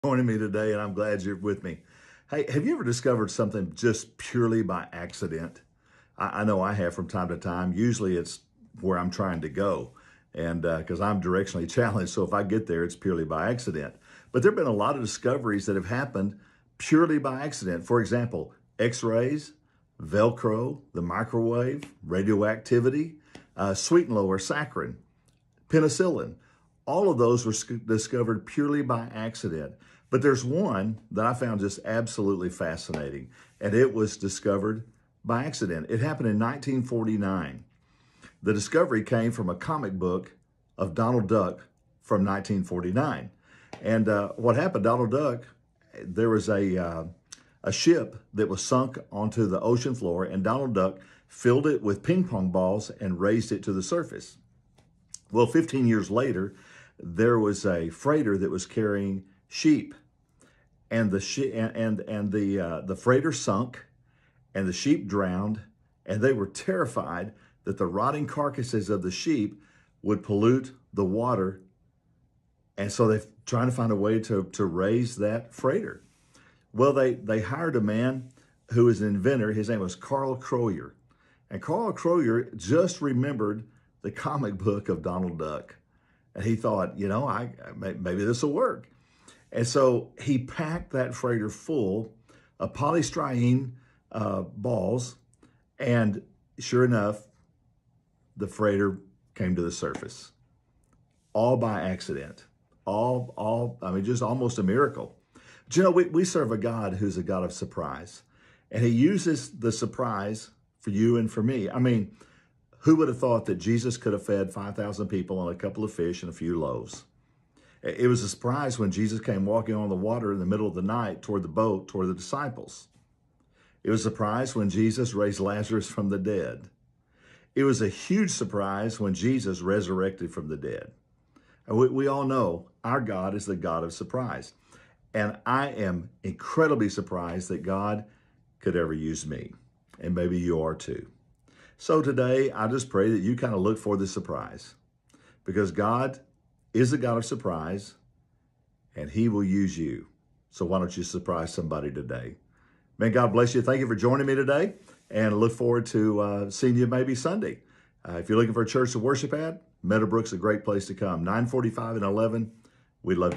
Joining me today, and I'm glad you're with me. Hey, have you ever discovered something just purely by accident? I know I have from time to time. Usually it's where I'm trying to go, and because I'm directionally challenged, so if I get there, it's purely by accident. But there have been a lot of discoveries that have happened purely by accident. For example, X-rays, Velcro, the microwave, radioactivity, sweet and lower saccharin, penicillin. All of those were discovered purely by accident. But there's one that I found just absolutely fascinating, and it was discovered by accident. It happened in 1949. The discovery came from a comic book of Donald Duck from 1949. And what happened, Donald Duck, there was a ship that was sunk onto the ocean floor, and Donald Duck filled it with ping pong balls and raised it to the surface. Well, 15 years later, there was a freighter that was carrying sheep, and the freighter sunk, and the sheep drowned, and they were terrified that the rotting carcasses of the sheep would pollute the water, and so they're trying to find a way to raise that freighter. Well, they hired a man who was an inventor. His name was Carl Croyer, and Carl Croyer just remembered the comic book of Donald Duck. And he thought, maybe this will work. And so he packed that freighter full of polystyrene balls. And sure enough, the freighter came to the surface, all by accident. Just almost a miracle. But we serve a God who's a God of surprise. And he uses the surprise for you and for me. Who would have thought that Jesus could have fed 5,000 people on a couple of fish and a few loaves? It was a surprise when Jesus came walking on the water in the middle of the night toward the boat, toward the disciples. It was a surprise when Jesus raised Lazarus from the dead. It was a huge surprise when Jesus resurrected from the dead. And we all know our God is the God of surprise. And I am incredibly surprised that God could ever use me. And maybe you are too. So today, I just pray that you kind of look for the surprise, because God is the God of surprise, and he will use you. So why don't you surprise somebody today? Man, God bless you. Thank you for joining me today, and I look forward to seeing you maybe Sunday. If you're looking for a church to worship at, Meadowbrook's a great place to come. 9:45 and 11, we'd love to